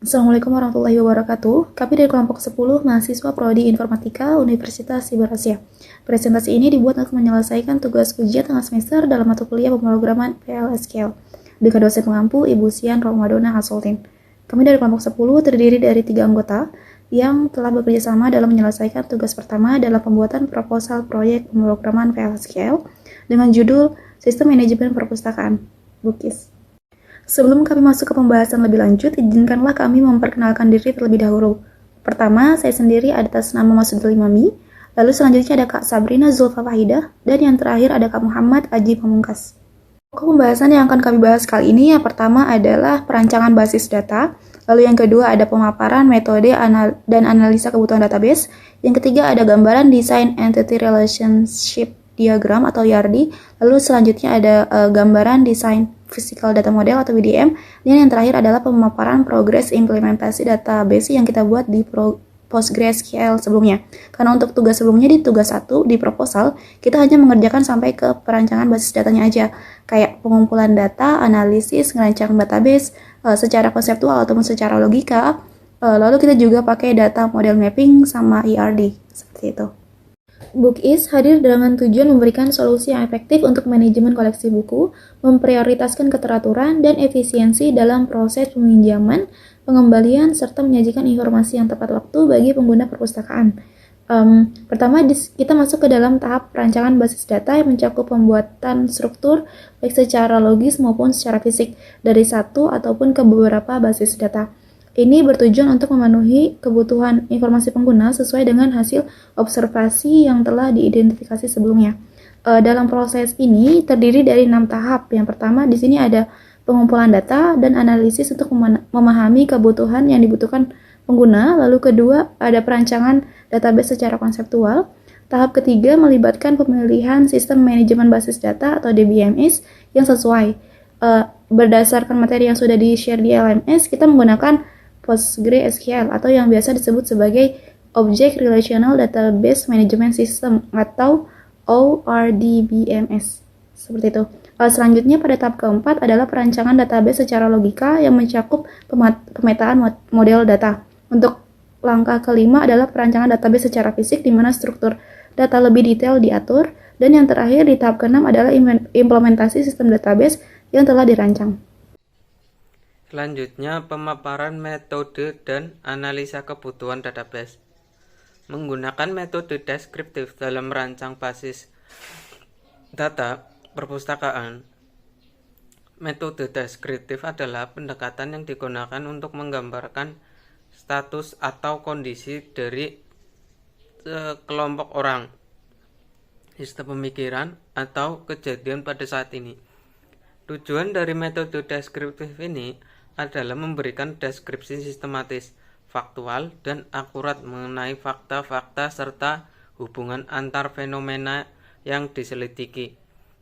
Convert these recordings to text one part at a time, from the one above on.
Assalamualaikum warahmatullahi wabarakatuh. Kami dari kelompok 10 mahasiswa Prodi Informatika Universitas Siber Asia. Presentasi ini dibuat untuk menyelesaikan tugas ujian tengah semester dalam mata kuliah pemrograman PLSQL dengan dosen pengampu Ibu Sian Ramadanah Hasoltin. Kami dari kelompok 10 terdiri dari 3 anggota yang telah bekerja sama dalam menyelesaikan tugas pertama dalam pembuatan proposal proyek pemrograman PLSQL dengan judul Sistem Manajemen Perpustakaan, BUKIS. Sebelum kami masuk ke pembahasan lebih lanjut, izinkanlah kami memperkenalkan diri terlebih dahulu. Pertama, saya sendiri atas nama Masudul Imami, lalu selanjutnya ada Kak Sabrina Zulfa Wahidah, dan yang terakhir ada Kak Muhammad Aji Pamungkas. Pokok pembahasan yang akan kami bahas kali ini, yang pertama adalah perancangan basis data, lalu yang kedua ada pemaparan metode dan analisa kebutuhan database, yang ketiga ada gambaran desain entity relationship diagram atau YARDI, lalu selanjutnya ada gambaran desain physical data model atau VDM, dan yang terakhir adalah pemaparan progres implementasi database yang kita buat di PostgreSQL sebelumnya. Karena untuk tugas sebelumnya di tugas 1 di proposal, kita hanya mengerjakan sampai ke perancangan basis datanya aja, kayak pengumpulan data, analisis, ngerancang database secara konseptual ataupun secara logika, lalu kita juga pakai data model mapping sama ERD, seperti itu. BUKIS hadir dengan tujuan memberikan solusi yang efektif untuk manajemen koleksi buku, memprioritaskan keteraturan dan efisiensi dalam proses peminjaman, pengembalian, serta menyajikan informasi yang tepat waktu bagi pengguna perpustakaan. Pertama, kita masuk ke dalam tahap perancangan basis data yang mencakup pembuatan struktur, baik secara logis maupun secara fisik, dari satu ataupun ke beberapa basis data. Ini bertujuan untuk memenuhi kebutuhan informasi pengguna sesuai dengan hasil observasi yang telah diidentifikasi sebelumnya. Dalam proses ini terdiri dari 6 tahap. Yang pertama di sini ada pengumpulan data dan analisis untuk memahami kebutuhan yang dibutuhkan pengguna. Lalu kedua ada perancangan database secara konseptual. Tahap ketiga melibatkan pemilihan sistem manajemen basis data atau DBMS yang sesuai. Berdasarkan materi yang sudah di-share di LMS, kita menggunakan PostgreSQL atau yang biasa disebut sebagai Object Relational Database Management System atau ORDBMS. Seperti itu. Selanjutnya pada tahap keempat adalah perancangan database secara logika yang mencakup pemetaan model data. Untuk langkah kelima adalah perancangan database secara fisik di mana struktur data lebih detail diatur, dan yang terakhir di tahap keenam adalah implementasi sistem database yang telah dirancang. Selanjutnya, pemaparan metode dan analisa kebutuhan database. Menggunakan metode deskriptif dalam merancang basis data perpustakaan. Metode deskriptif adalah pendekatan yang digunakan untuk menggambarkan status atau kondisi dari kelompok orang, sistem pemikiran, atau kejadian pada saat ini. Tujuan dari metode deskriptif ini adalah memberikan deskripsi sistematis, faktual, dan akurat mengenai fakta-fakta serta hubungan antar fenomena yang diselidiki.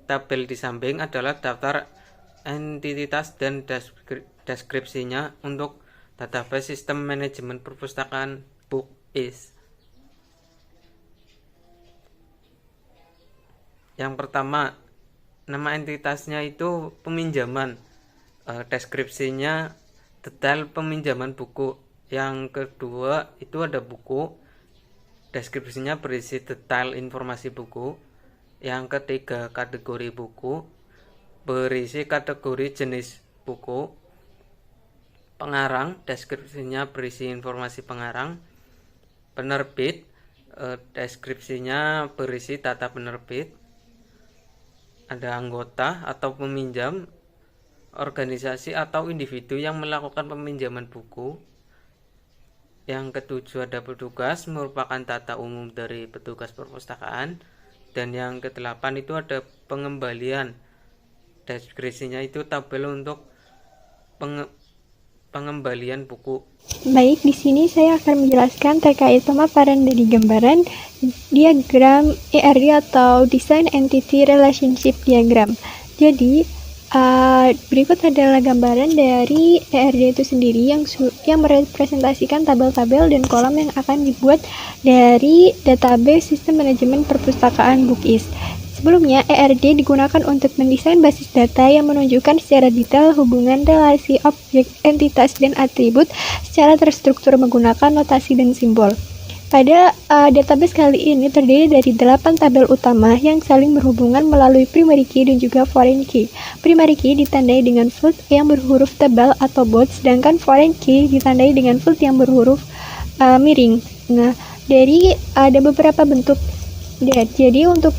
Tabel di samping adalah daftar entitas dan deskripsinya untuk database sistem manajemen perpustakaan BUKIS. Yang pertama, nama entitasnya itu peminjaman. Deskripsinya detail peminjaman buku. Yang kedua itu ada buku, deskripsinya berisi detail informasi buku. Yang ketiga kategori buku, berisi kategori jenis buku. Pengarang, deskripsinya berisi informasi pengarang. Penerbit, deskripsinya berisi data penerbit. Ada anggota atau peminjam, organisasi atau individu yang melakukan peminjaman buku. Yang ketujuh ada petugas, merupakan data umum dari petugas perpustakaan. Dan yang kedelapan itu ada pengembalian, deskripsinya itu tabel untuk pengembalian buku. Baik, di sini saya akan menjelaskan terkait pemaparan dari gambaran diagram ERD atau Design Entity Relationship Diagram. Jadi berikut adalah gambaran dari ERD itu sendiri yang merepresentasikan tabel-tabel dan kolom yang akan dibuat dari database sistem manajemen perpustakaan BUKIS. Sebelumnya, ERD digunakan untuk mendesain basis data yang menunjukkan secara detail hubungan relasi objek, entitas, dan atribut secara terstruktur menggunakan notasi dan simbol. Pada database kali ini terdiri dari 8 tabel utama yang saling berhubungan melalui primary key dan juga foreign key. Primary key ditandai dengan field yang berhuruf tebal atau bold, sedangkan foreign key ditandai dengan field yang berhuruf miring. Nah, ada beberapa bentuk. Jadi untuk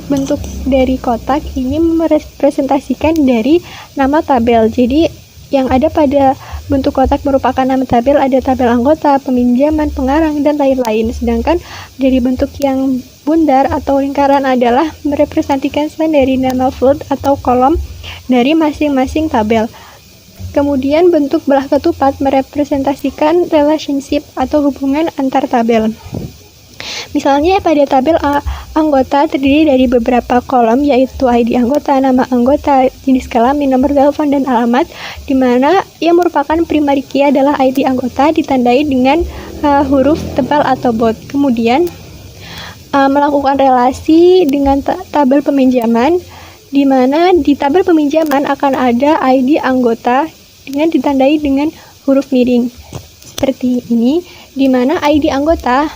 bentuk dari kotak ini merepresentasikan dari nama tabel. Jadi yang ada pada bentuk kotak merupakan nama tabel, ada tabel anggota, peminjaman, pengarang, dan lain-lain. Sedangkan dari bentuk yang bundar atau lingkaran adalah merepresentasikan dari nama field atau kolom dari masing-masing tabel. Kemudian bentuk belah ketupat merepresentasikan relationship atau hubungan antar tabel. Misalnya pada tabel anggota terdiri dari beberapa kolom, yaitu ID anggota, nama anggota, jenis kelamin, nomor telepon, dan alamat, di mana yang merupakan primary key adalah ID anggota ditandai dengan huruf tebal atau bold. Kemudian melakukan relasi dengan tabel peminjaman, di mana di tabel peminjaman akan ada ID anggota dengan ditandai dengan huruf miring. Seperti ini, di mana ID anggota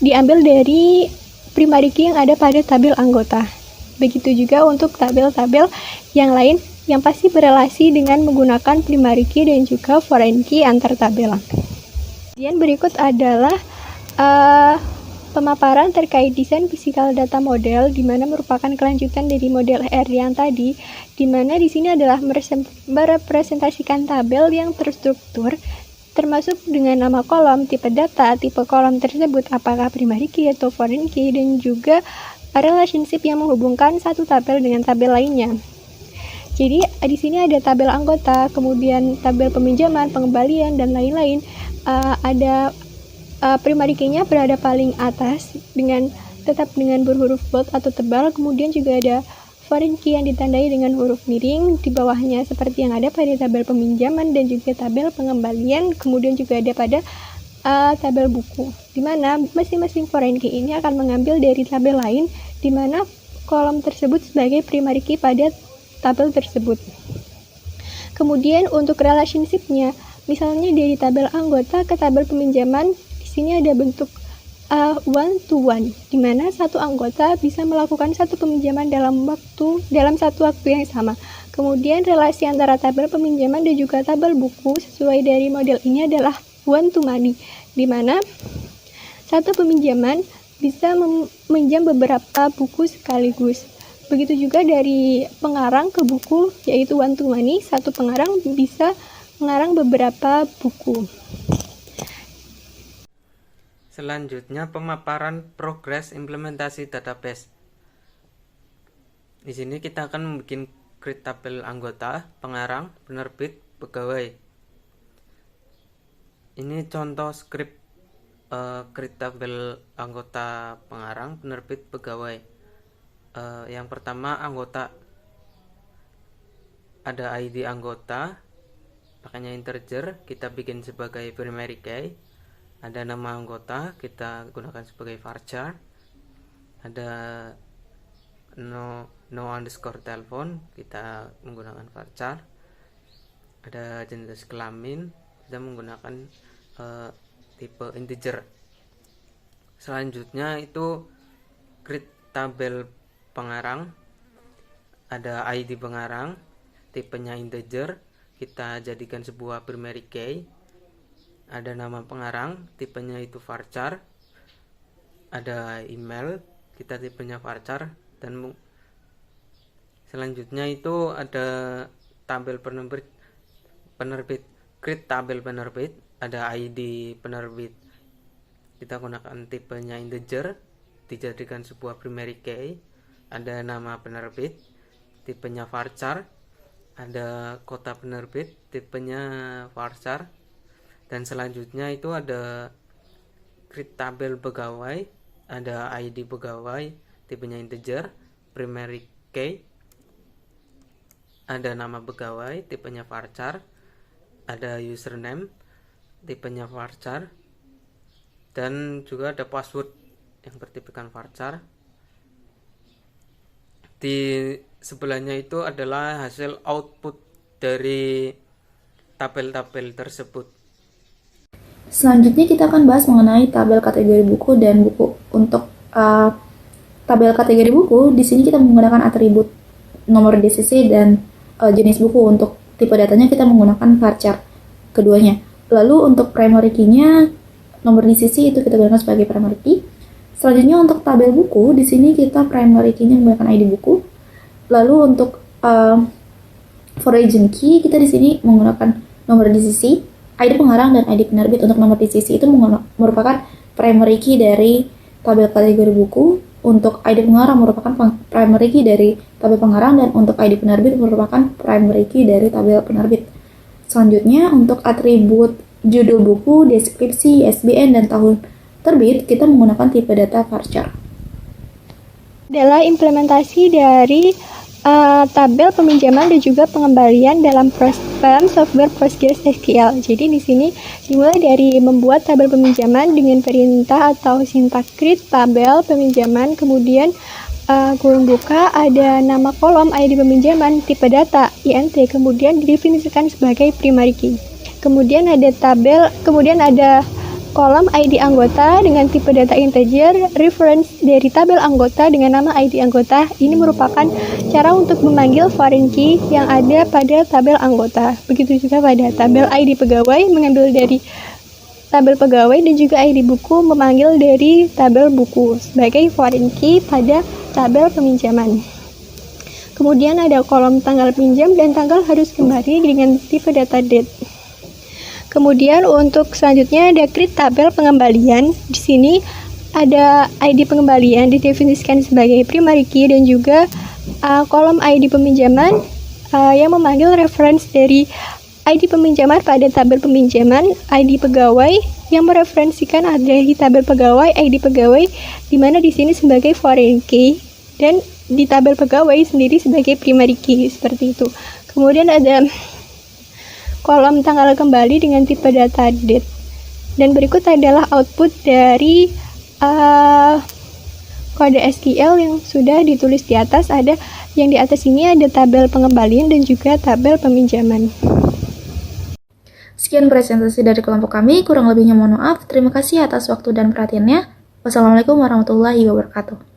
diambil dari primary key yang ada pada tabel anggota. Begitu juga untuk tabel-tabel yang lain yang pasti berelasi dengan menggunakan primary key dan juga foreign key antar tabel. Kemudian berikut adalah pemaparan terkait desain physical data model, di mana merupakan kelanjutan dari model R yang tadi, di mana di sini adalah merepresentasikan tabel yang terstruktur termasuk dengan nama kolom, tipe data, tipe kolom tersebut apakah primary key atau foreign key, dan juga relationship yang menghubungkan satu tabel dengan tabel lainnya. Jadi di sini ada tabel anggota, kemudian tabel peminjaman, pengembalian, dan lain-lain. Ada primary key-nya berada paling atas tetap dengan berhuruf bold atau tebal, kemudian juga ada foreign key yang ditandai dengan huruf miring di bawahnya seperti yang ada pada tabel peminjaman dan juga tabel pengembalian, kemudian juga ada pada tabel buku, di mana masing-masing foreign key ini akan mengambil dari tabel lain, di mana kolom tersebut sebagai primary key pada tabel tersebut. Kemudian untuk relationship-nya, misalnya dari tabel anggota ke tabel peminjaman, di sini ada bentuk one to one, di mana satu anggota bisa melakukan satu peminjaman dalam satu waktu yang sama. Kemudian relasi antara tabel peminjaman dan juga tabel buku sesuai dari model ini adalah one to many, di mana satu peminjaman bisa meminjam beberapa buku sekaligus. Begitu juga dari pengarang ke buku, yaitu one to many, satu pengarang bisa mengarang beberapa buku. Selanjutnya pemaparan progres implementasi database. Di sini kita akan membuat create tabel anggota, pengarang, penerbit, pegawai. Ini contoh script create tabel anggota, pengarang, penerbit, pegawai. Yang pertama anggota, ada ID anggota, pakainya integer, kita bikin sebagai primary key. Ada nama anggota, kita gunakan sebagai varchar. Ada no underscore telepon, kita menggunakan varchar. Ada jenis kelamin, kita menggunakan tipe integer. Selanjutnya itu create tabel pengarang, ada ID pengarang, tipenya integer, kita jadikan sebuah primary key. Ada nama pengarang, tipenya itu varchar. Ada email, kita tipenya varchar. Dan selanjutnya itu ada tabel penerbit, create tabel penerbit. Ada ID penerbit, kita gunakan tipenya integer, dijadikan sebuah primary key. Ada nama penerbit, tipenya varchar. Ada kota penerbit, tipenya varchar. Dan selanjutnya itu ada create tabel pegawai, ada ID pegawai, tipenya integer, primary key. Ada nama pegawai, tipenya varchar. Ada username, tipenya varchar. Dan juga ada password yang bertipikan varchar. di sebelahnya itu adalah hasil output dari tabel-tabel tersebut. Selanjutnya kita akan bahas mengenai tabel kategori buku dan buku. Untuk tabel kategori buku, di sini kita menggunakan atribut nomor DCC dan jenis buku. Untuk tipe datanya kita menggunakan varchar keduanya. Lalu untuk primary key-nya, nomor DCC itu kita gunakan sebagai primary key. Selanjutnya untuk tabel buku, di sini kita primary key-nya menggunakan ID buku. Lalu untuk for agent key, kita di sini menggunakan nomor DCC, ID pengarang dan ID penerbit. Untuk nomor DCC itu merupakan primary key dari tabel kategori buku. Untuk ID pengarang merupakan primary key dari tabel pengarang, dan untuk ID penerbit merupakan primary key dari tabel penerbit. Selanjutnya untuk atribut judul buku, deskripsi, ISBN, dan tahun terbit, kita menggunakan tipe data varchar. Adalah implementasi dari tabel peminjaman dan juga pengembalian dalam software PostgreSQL. Jadi di sini dimulai dari membuat tabel peminjaman dengan perintah atau sintak create tabel peminjaman, kemudian kurung buka, ada nama kolom, ID peminjaman, tipe data, INT, kemudian didefinisikan sebagai primary key. Kemudian ada kolom ID anggota dengan tipe data integer, reference dari tabel anggota dengan nama ID anggota. Ini merupakan cara untuk memanggil foreign key yang ada pada tabel anggota. Begitu juga pada tabel ID pegawai, mengambil dari tabel pegawai, dan juga ID buku memanggil dari tabel buku sebagai foreign key pada tabel peminjaman. Kemudian ada kolom tanggal pinjam dan tanggal harus kembali dengan tipe data date. Kemudian untuk selanjutnya ada create tabel pengembalian. Di sini ada ID pengembalian didefinisikan sebagai primary key, dan juga kolom ID peminjaman yang memanggil reference dari ID peminjaman pada tabel peminjaman, ID pegawai yang mereferensikan dari tabel pegawai, ID pegawai, di mana di sini sebagai foreign key dan di tabel pegawai sendiri sebagai primary key, seperti itu. Kemudian ada kolom tanggal kembali dengan tipe data date. Dan berikut adalah output dari kode SQL yang sudah ditulis di atas. Ada yang di atas ini ada tabel pengembalian dan juga tabel peminjaman. Sekian presentasi dari kelompok kami, kurang lebihnya mohon maaf. Terima kasih atas waktu dan perhatiannya. Wassalamualaikum warahmatullahi wabarakatuh.